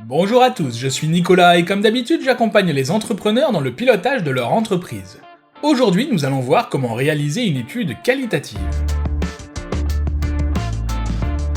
Bonjour à tous, je suis Nicolas et comme d'habitude j'accompagne les entrepreneurs dans le pilotage de leur entreprise. Aujourd'hui nous allons voir comment réaliser une étude qualitative.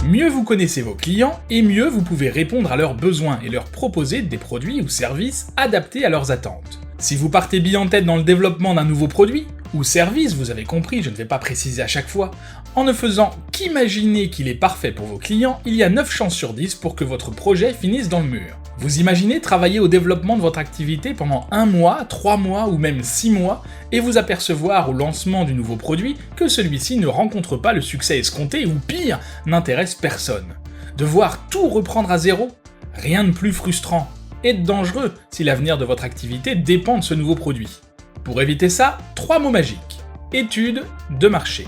Mieux vous connaissez vos clients et mieux vous pouvez répondre à leurs besoins et leur proposer des produits ou services adaptés à leurs attentes. Si vous partez bille en tête dans le développement d'un nouveau produit, ou service, vous avez compris, je ne vais pas préciser à chaque fois, en ne faisant qu'imaginer qu'il est parfait pour vos clients, il y a 9 chances sur 10 pour que votre projet finisse dans le mur. Vous imaginez travailler au développement de votre activité pendant 1 mois, 3 mois ou même 6 mois, et vous apercevoir au lancement du nouveau produit que celui-ci ne rencontre pas le succès escompté ou pire, n'intéresse personne. Devoir tout reprendre à zéro? Rien de plus frustrant et dangereux si l'avenir de votre activité dépend de ce nouveau produit. Pour éviter ça, 3 mots magiques. Études de marché.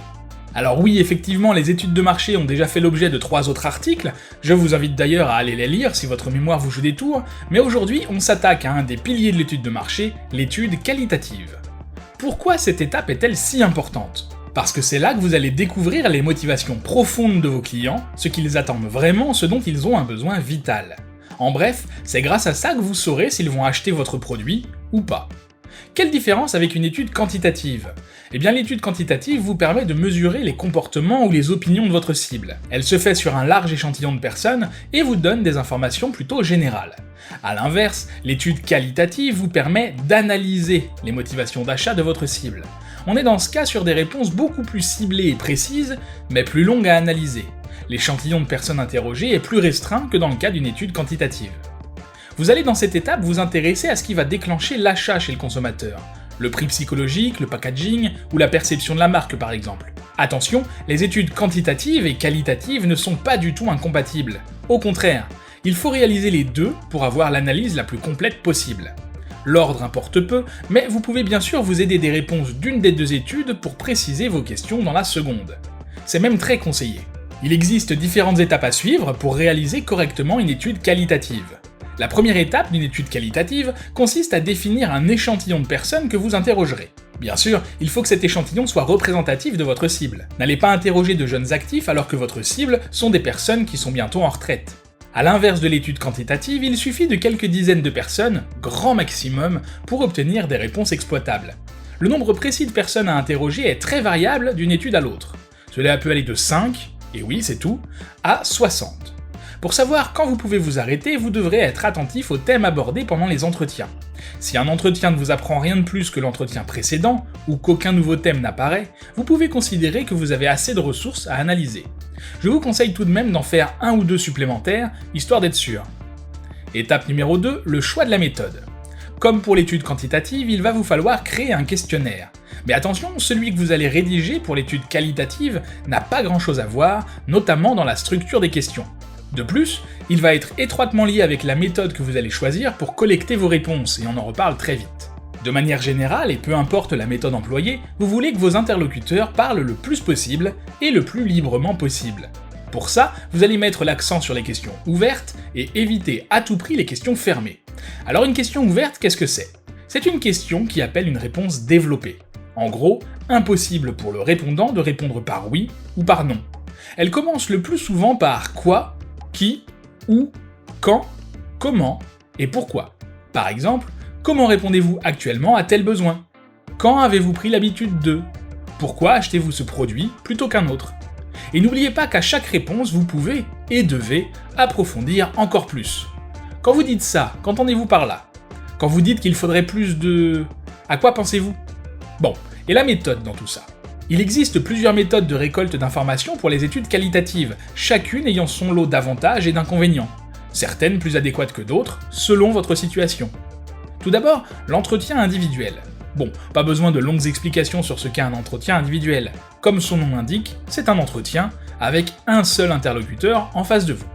Alors oui, effectivement, les études de marché ont déjà fait l'objet de 3 autres articles, je vous invite d'ailleurs à aller les lire si votre mémoire vous joue des tours, mais aujourd'hui on s'attaque à un des piliers de l'étude de marché, l'étude qualitative. Pourquoi cette étape est-elle si importante? Parce que c'est là que vous allez découvrir les motivations profondes de vos clients, ce qu'ils attendent vraiment, ce dont ils ont un besoin vital. En bref, c'est grâce à ça que vous saurez s'ils vont acheter votre produit ou pas. Quelle différence avec une étude quantitative? Eh bien l'étude quantitative vous permet de mesurer les comportements ou les opinions de votre cible. Elle se fait sur un large échantillon de personnes et vous donne des informations plutôt générales. A l'inverse, l'étude qualitative vous permet d'analyser les motivations d'achat de votre cible. On est dans ce cas sur des réponses beaucoup plus ciblées et précises, mais plus longues à analyser. L'échantillon de personnes interrogées est plus restreint que dans le cas d'une étude quantitative. Vous allez dans cette étape vous intéresser à ce qui va déclencher l'achat chez le consommateur. Le prix psychologique, le packaging ou la perception de la marque par exemple. Attention, les études quantitatives et qualitatives ne sont pas du tout incompatibles. Au contraire, il faut réaliser les deux pour avoir l'analyse la plus complète possible. L'ordre importe peu, mais vous pouvez bien sûr vous aider des réponses d'une des deux études pour préciser vos questions dans la seconde. C'est même très conseillé. Il existe différentes étapes à suivre pour réaliser correctement une étude qualitative. La première étape d'une étude qualitative consiste à définir un échantillon de personnes que vous interrogerez. Bien sûr, il faut que cet échantillon soit représentatif de votre cible. N'allez pas interroger de jeunes actifs alors que votre cible sont des personnes qui sont bientôt en retraite. A l'inverse de l'étude quantitative, il suffit de quelques dizaines de personnes, grand maximum, pour obtenir des réponses exploitables. Le nombre précis de personnes à interroger est très variable d'une étude à l'autre. Cela peut aller de 5, et oui c'est tout, à 60. Pour savoir quand vous pouvez vous arrêter, vous devrez être attentif aux thèmes abordés pendant les entretiens. Si un entretien ne vous apprend rien de plus que l'entretien précédent, ou qu'aucun nouveau thème n'apparaît, vous pouvez considérer que vous avez assez de ressources à analyser. Je vous conseille tout de même d'en faire 1 ou 2 supplémentaires, histoire d'être sûr. Étape numéro 2, le choix de la méthode. Comme pour l'étude quantitative, il va vous falloir créer un questionnaire. Mais attention, celui que vous allez rédiger pour l'étude qualitative n'a pas grand chose à voir, notamment dans la structure des questions. De plus, il va être étroitement lié avec la méthode que vous allez choisir pour collecter vos réponses, et on en reparle très vite. De manière générale, et peu importe la méthode employée, vous voulez que vos interlocuteurs parlent le plus possible et le plus librement possible. Pour ça, vous allez mettre l'accent sur les questions ouvertes et éviter à tout prix les questions fermées. Alors une question ouverte, qu'est-ce que c'est? C'est une question qui appelle une réponse développée. En gros, impossible pour le répondant de répondre par oui ou par non. Elle commence le plus souvent par quoi, qui, où, quand, comment et pourquoi. Par exemple, comment répondez-vous actuellement à tel besoin? Quand avez-vous pris l'habitude de? Pourquoi achetez-vous ce produit plutôt qu'un autre? Et n'oubliez pas qu'à chaque réponse, vous pouvez et devez approfondir encore plus. Quand vous dites ça, qu'entendez-vous par là? Quand vous dites qu'il faudrait plus de... À quoi pensez-vous? Bon, et la méthode dans tout ça? Il existe plusieurs méthodes de récolte d'informations pour les études qualitatives, chacune ayant son lot d'avantages et d'inconvénients. Certaines plus adéquates que d'autres, selon votre situation. Tout d'abord, l'entretien individuel. Bon, pas besoin de longues explications sur ce qu'est un entretien individuel. Comme son nom l'indique, c'est un entretien avec un seul interlocuteur en face de vous.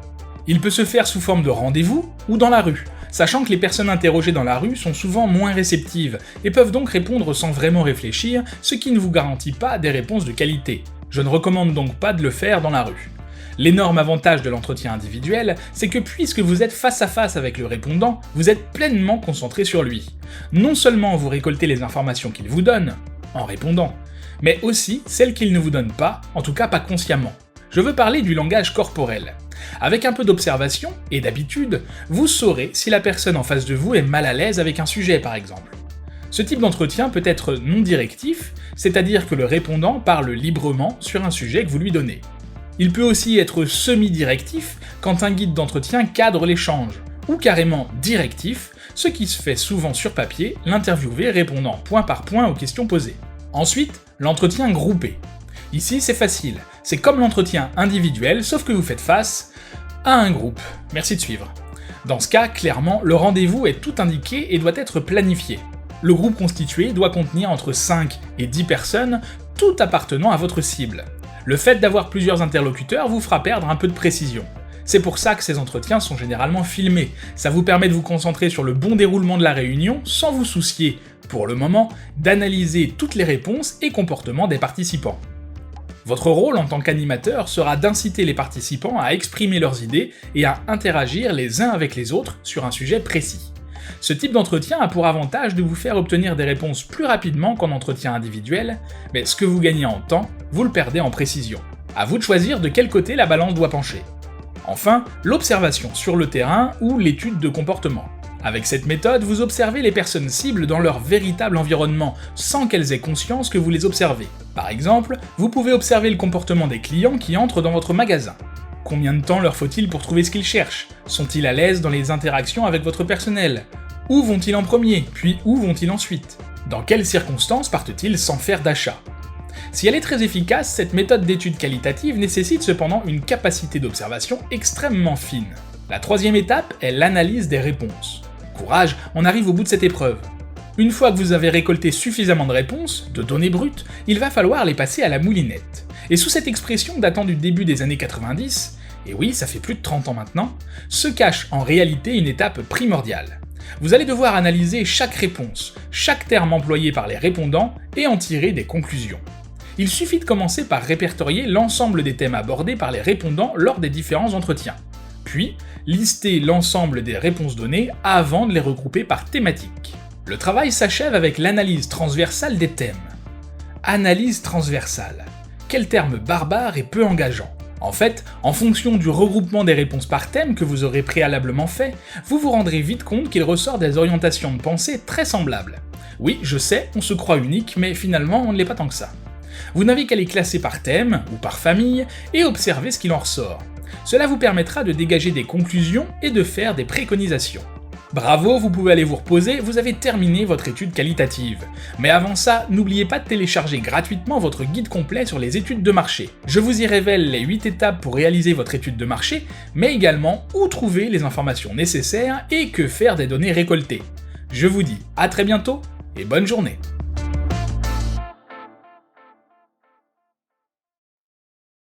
Il peut se faire sous forme de rendez-vous ou dans la rue, sachant que les personnes interrogées dans la rue sont souvent moins réceptives et peuvent donc répondre sans vraiment réfléchir, ce qui ne vous garantit pas des réponses de qualité. Je ne recommande donc pas de le faire dans la rue. L'énorme avantage de l'entretien individuel, c'est que puisque vous êtes face à face avec le répondant, vous êtes pleinement concentré sur lui. Non seulement vous récoltez les informations qu'il vous donne, en répondant, mais aussi celles qu'il ne vous donne pas, en tout cas pas consciemment. Je veux parler du langage corporel. Avec un peu d'observation et d'habitude, vous saurez si la personne en face de vous est mal à l'aise avec un sujet par exemple. Ce type d'entretien peut être non directif, c'est-à-dire que le répondant parle librement sur un sujet que vous lui donnez. Il peut aussi être semi-directif quand un guide d'entretien cadre l'échange, ou carrément directif, ce qui se fait souvent sur papier, l'interviewé répondant point par point aux questions posées. Ensuite, l'entretien groupé. Ici c'est facile, c'est comme l'entretien individuel, sauf que vous faites face à un groupe. Merci de suivre. Dans ce cas, clairement, le rendez-vous est tout indiqué et doit être planifié. Le groupe constitué doit contenir entre 5 et 10 personnes, tout appartenant à votre cible. Le fait d'avoir plusieurs interlocuteurs vous fera perdre un peu de précision. C'est pour ça que ces entretiens sont généralement filmés, ça vous permet de vous concentrer sur le bon déroulement de la réunion sans vous soucier, pour le moment, d'analyser toutes les réponses et comportements des participants. Votre rôle en tant qu'animateur sera d'inciter les participants à exprimer leurs idées et à interagir les uns avec les autres sur un sujet précis. Ce type d'entretien a pour avantage de vous faire obtenir des réponses plus rapidement qu'en entretien individuel, mais ce que vous gagnez en temps, vous le perdez en précision. À vous de choisir de quel côté la balance doit pencher. Enfin, l'observation sur le terrain ou l'étude de comportement. Avec cette méthode, vous observez les personnes cibles dans leur véritable environnement, sans qu'elles aient conscience que vous les observez. Par exemple, vous pouvez observer le comportement des clients qui entrent dans votre magasin. Combien de temps leur faut-il pour trouver ce qu'ils cherchent? Sont-ils à l'aise dans les interactions avec votre personnel? Où vont-ils en premier, puis où vont-ils ensuite? Dans quelles circonstances partent-ils sans faire d'achat? Si elle est très efficace, cette méthode d'étude qualitative nécessite cependant une capacité d'observation extrêmement fine. La troisième étape est l'analyse des réponses. Courage, on arrive au bout de cette épreuve. Une fois que vous avez récolté suffisamment de réponses, de données brutes, il va falloir les passer à la moulinette. Et sous cette expression datant du début des années 90, et oui, ça fait plus de 30 ans maintenant, se cache en réalité une étape primordiale. Vous allez devoir analyser chaque réponse, chaque terme employé par les répondants et en tirer des conclusions. Il suffit de commencer par répertorier l'ensemble des thèmes abordés par les répondants lors des différents entretiens, puis lister l'ensemble des réponses données avant de les regrouper par thématique. Le travail s'achève avec l'analyse transversale des thèmes. Analyse transversale. Quel terme barbare et peu engageant. En fait, en fonction du regroupement des réponses par thème que vous aurez préalablement fait, vous vous rendrez vite compte qu'il ressort des orientations de pensée très semblables. Oui, je sais, on se croit unique, mais finalement on ne l'est pas tant que ça. Vous n'avez qu'à les classer par thème ou par famille et observer ce qu'il en ressort. Cela vous permettra de dégager des conclusions et de faire des préconisations. Bravo, vous pouvez aller vous reposer, vous avez terminé votre étude qualitative. Mais avant ça, n'oubliez pas de télécharger gratuitement votre guide complet sur les études de marché. Je vous y révèle les 8 étapes pour réaliser votre étude de marché, mais également où trouver les informations nécessaires et que faire des données récoltées. Je vous dis à très bientôt et bonne journée.